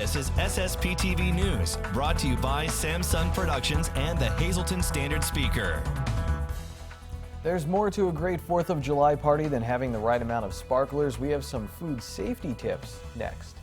This is SSPTV News, brought to you by Samsung Productions and the Hazleton Standard Speaker. There's more to a great 4th of July party than having the right amount of sparklers. We have some food safety tips next.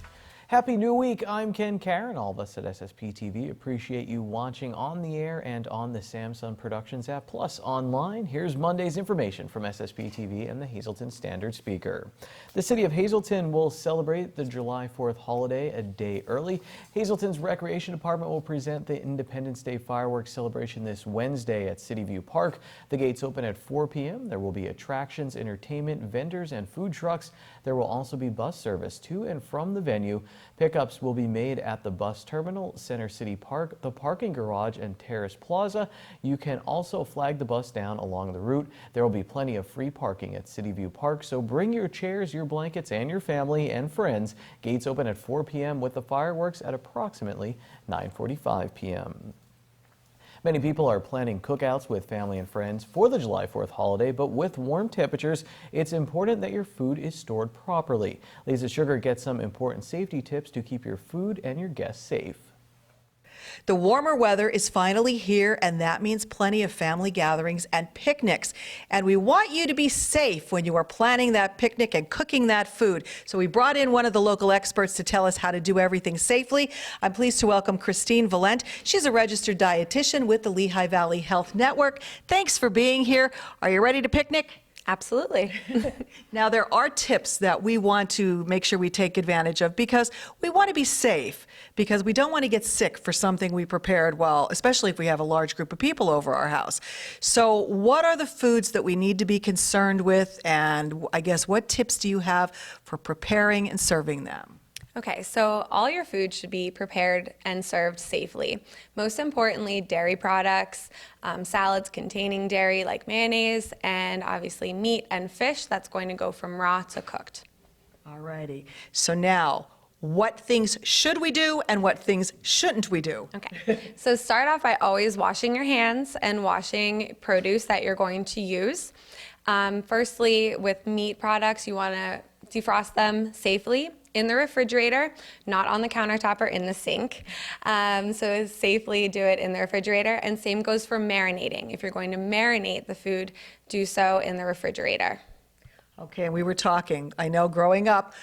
Happy New Week. I'm Ken Karen. All of us at SSPTV appreciate you watching on the air and on the Samsung Productions app, plus online. Here's Monday's information from SSPTV and the Hazleton Standard Speaker. The city of Hazleton will celebrate the July 4th holiday a day early. Hazleton's Recreation Department will present the Independence Day fireworks celebration this Wednesday at City View Park. The gates open at 4 p.m. There will be attractions, entertainment, vendors, and food trucks. There will also be bus service to and from the venue. Pickups will be made at the bus terminal, Center City Park, the parking garage, and Terrace Plaza. You can also flag the bus down along the route. There will be plenty of free parking at City View Park, so bring your chairs, your blankets, and your family and friends. Gates open at 4 p.m. with the fireworks at approximately 9:45 p.m. Many people are planning cookouts with family and friends for the July 4th holiday, but with warm temperatures, it's important that your food is stored properly. Lisa Sugar gets some important safety tips to keep your food and your guests safe. The warmer weather is finally here, and that means plenty of family gatherings and picnics. And we want you to be safe when you are planning that picnic and cooking that food. So we brought in one of the local experts to tell us how to do everything safely. I'm pleased to welcome Christine Valent. She's a registered dietitian with the Lehigh Valley Health Network. Thanks for being here. Are you ready to picnic? Absolutely. Now, there are tips that we want to make sure we take advantage of because we want to be safe, because we don't want to get sick for something we prepared well, especially if we have a large group of people over our house. So what are the foods that we need to be concerned with, and I guess what tips do you have for preparing and serving them? Okay, so all your food should be prepared and served safely. Most importantly, dairy products, salads containing dairy like mayonnaise, and obviously meat and fish that's going to go from raw to cooked. Alrighty, so now, what things should we do and what things shouldn't we do? Okay, so start off by always washing your hands and washing produce that you're going to use. Firstly, with meat products, you want to defrost them safely in the refrigerator, not on the countertop or in the sink. So safely do it in the refrigerator. And same goes for marinating. If you're going to marinate the food, do so in the refrigerator. Okay, and we were talking, I know growing up,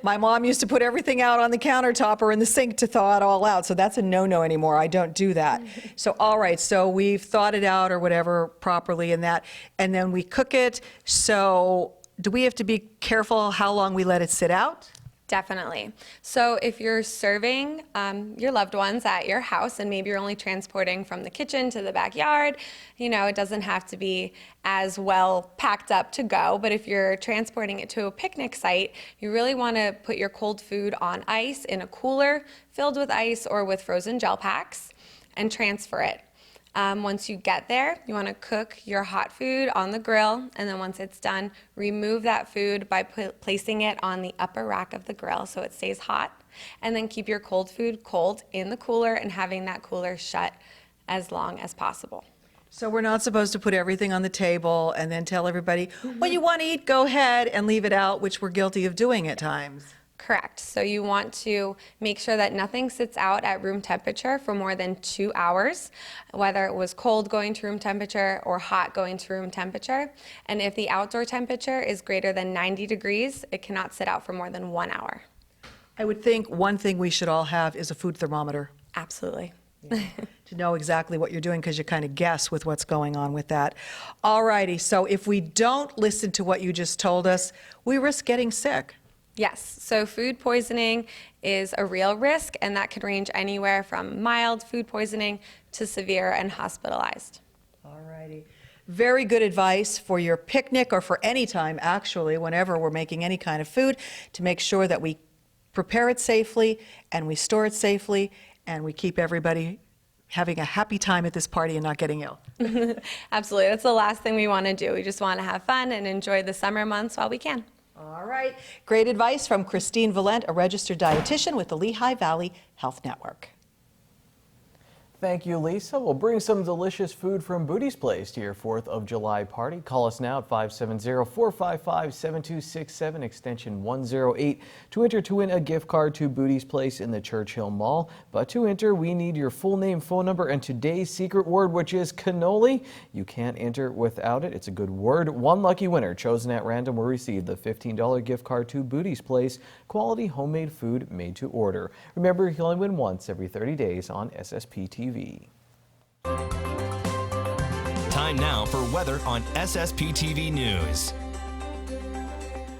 my mom used to put everything out on the countertop or in the sink to thaw it all out, so that's a no-no anymore. I don't do that. So, all right, so we've thawed it out or whatever properly and that, and then we cook it. So do we have to be careful how long we let it sit out? Definitely. So if you're serving your loved ones at your house and maybe you're only transporting from the kitchen to the backyard, you know, it doesn't have to be as well packed up to go. But if you're transporting it to a picnic site, you really want to put your cold food on ice in a cooler filled with ice or with frozen gel packs and transfer it. Once you get there, you want to cook your hot food on the grill, and then once it's done, remove that food by placing it on the upper rack of the grill so it stays hot, and then keep your cold food cold in the cooler and having that cooler shut as long as possible. So we're not supposed to put everything on the table and then tell everybody, well, you want to eat, go ahead, and leave it out, which we're guilty of doing at times. Correct. So you want to make sure that nothing sits out at room temperature for more than 2 hours, whether it was cold going to room temperature or hot going to room temperature. And if the outdoor temperature is greater than 90 degrees, it cannot sit out for more than 1 hour. I would think one thing we should all have is a food thermometer. Absolutely. Yeah. To know exactly what you're doing, because you kind of guess with what's going on with that. All righty, so if we don't listen to what you just told us, we risk getting sick. Yes, so food poisoning is a real risk, and that could range anywhere from mild food poisoning to severe and hospitalized. All righty. Very good advice for your picnic or for any time, actually, whenever we're making any kind of food, to make sure that we prepare it safely and we store it safely and we keep everybody having a happy time at this party and not getting ill. Absolutely. That's the last thing we want to do. We just want to have fun and enjoy the summer months while we can. All right. Great advice from Christine Valent, a registered dietitian with the Lehigh Valley Health Network. Thank you, Lisa. We'll bring some delicious food from Booty's Place to your 4th of July party. Call us now at 570-455-7267, extension 108, to enter to win a gift card to Booty's Place in the Churchill Mall. But to enter, we need your full name, phone number, and today's secret word, which is cannoli. You can't enter without it. It's a good word. One lucky winner chosen at random will receive the $15 gift card to Booty's Place, quality homemade food made to order. Remember, you can only win once every 30 days on SSPTV. Time now for weather on SSPTV News.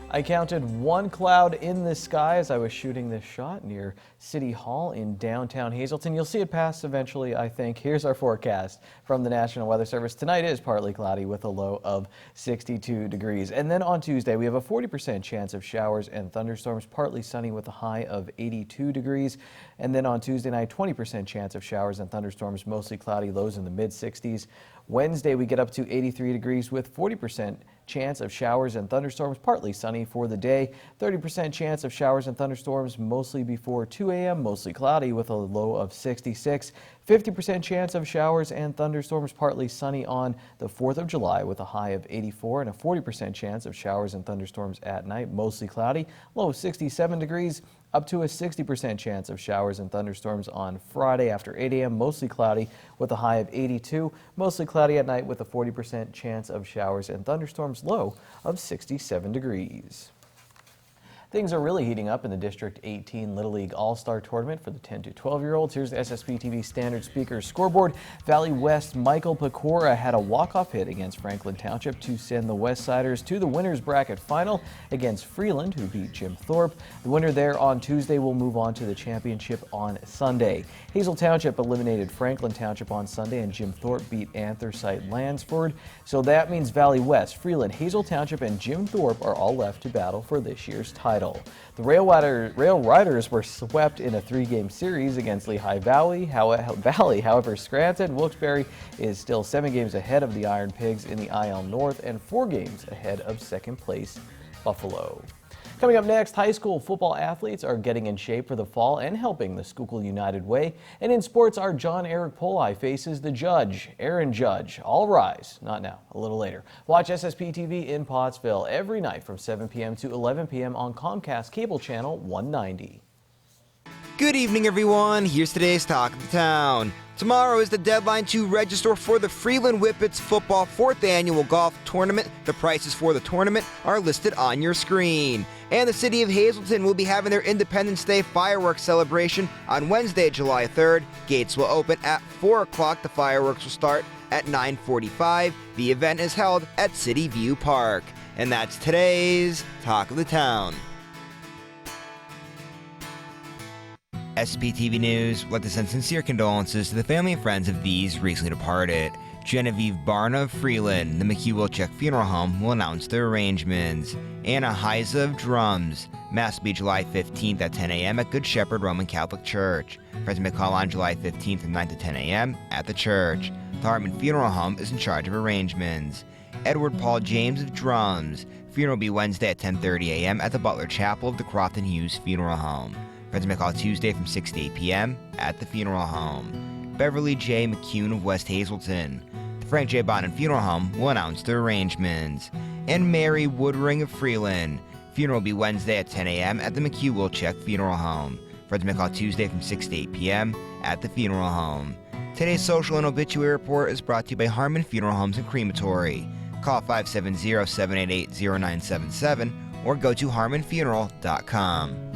I counted one cloud in the sky as I was shooting this shot near City Hall in downtown Hazleton. You'll see it pass eventually, I think. Here's our forecast from the National Weather Service. Tonight is partly cloudy with a low of 62 degrees. And then on Tuesday, we have a 40% chance of showers and thunderstorms, partly sunny with a high of 82 degrees. And then on Tuesday night, 20% chance of showers and thunderstorms, mostly cloudy, lows in the mid-60s. Wednesday, we get up to 83 degrees with 40% chance of showers and thunderstorms, partly sunny for the day. 30% chance of showers and thunderstorms, mostly before 2 a.m., mostly cloudy with a low of 66. 50% chance of showers and thunderstorms, partly sunny on the 4th of July with a high of 84, and a 40% chance of showers and thunderstorms at night, mostly cloudy, low of 67 degrees. Up to a 60% chance of showers and thunderstorms on Friday after 8 a.m., mostly cloudy with a high of 82, mostly cloudy at night with a 40% chance of showers and thunderstorms, low of 67 degrees. Things are really heating up in the District 18 Little League All-Star Tournament for the 10 to 12-year-olds. Here's the SSPTV Standard Speakers scoreboard. Valley West Michael Pecora had a walk-off hit against Franklin Township to send the Westsiders to the winner's bracket final against Freeland, who beat Jim Thorpe. The winner there on Tuesday will move on to the championship on Sunday. Hazel Township eliminated Franklin Township on Sunday, and Jim Thorpe beat Anthracite Lansford. So that means Valley West, Freeland, Hazel Township, and Jim Thorpe are all left to battle for this year's title. The Rail Riders were swept in a 3-game series against Lehigh Valley. However, Scranton Wilkes-Barre is still 7 games ahead of the Iron Pigs in the IL North and 4 games ahead of second place Buffalo. Coming up next, high school football athletes are getting in shape for the fall and helping the Schuylkill United way. And in sports, our John Eric Poli faces the judge, Aaron Judge. All rise. Not now, a little later. Watch SSPTV in Pottsville every night from 7 p.m. to 11 p.m. on Comcast Cable Channel 190. Good evening, everyone. Here's today's Talk of the Town. Tomorrow is the deadline to register for the Freeland Whippets Football 4th Annual Golf Tournament. The prices for the tournament are listed on your screen. And the city of Hazleton will be having their Independence Day fireworks celebration on Wednesday, July 3rd. Gates will open at 4 o'clock. The fireworks will start at 9:45. The event is held at City View Park. And that's today's Talk of the Town. SSPTV News would like to send sincere condolences to the family and friends of these recently departed. Genevieve Barna of Freeland, the McHugh-Wilczek Funeral Home, will announce their arrangements. Anna Heiza of Drums, Mass will be July 15th at 10 a.m. at Good Shepherd Roman Catholic Church. Friends may call on July 15th from 9 to 10 a.m. at the church. The Hartman Funeral Home is in charge of arrangements. Edward Paul James of Drums, funeral will be Wednesday at 10:30 a.m. at the Butler Chapel of the Crofton Hughes Funeral Home. Friends may call Tuesday from 6 to 8 p.m. at the funeral home. Beverly J. McCune of West Hazleton, the Frank J. Bonham Funeral Home will announce their arrangements. And Mary Woodring of Freeland, funeral will be Wednesday at 10 a.m. at the McHugh-Wilczek Funeral Home. Friends may call Tuesday from 6 to 8 p.m. at the funeral home. Today's social and obituary report is brought to you by Harmon Funeral Homes and Crematory. Call 570-788-0977 or go to harmonfuneral.com.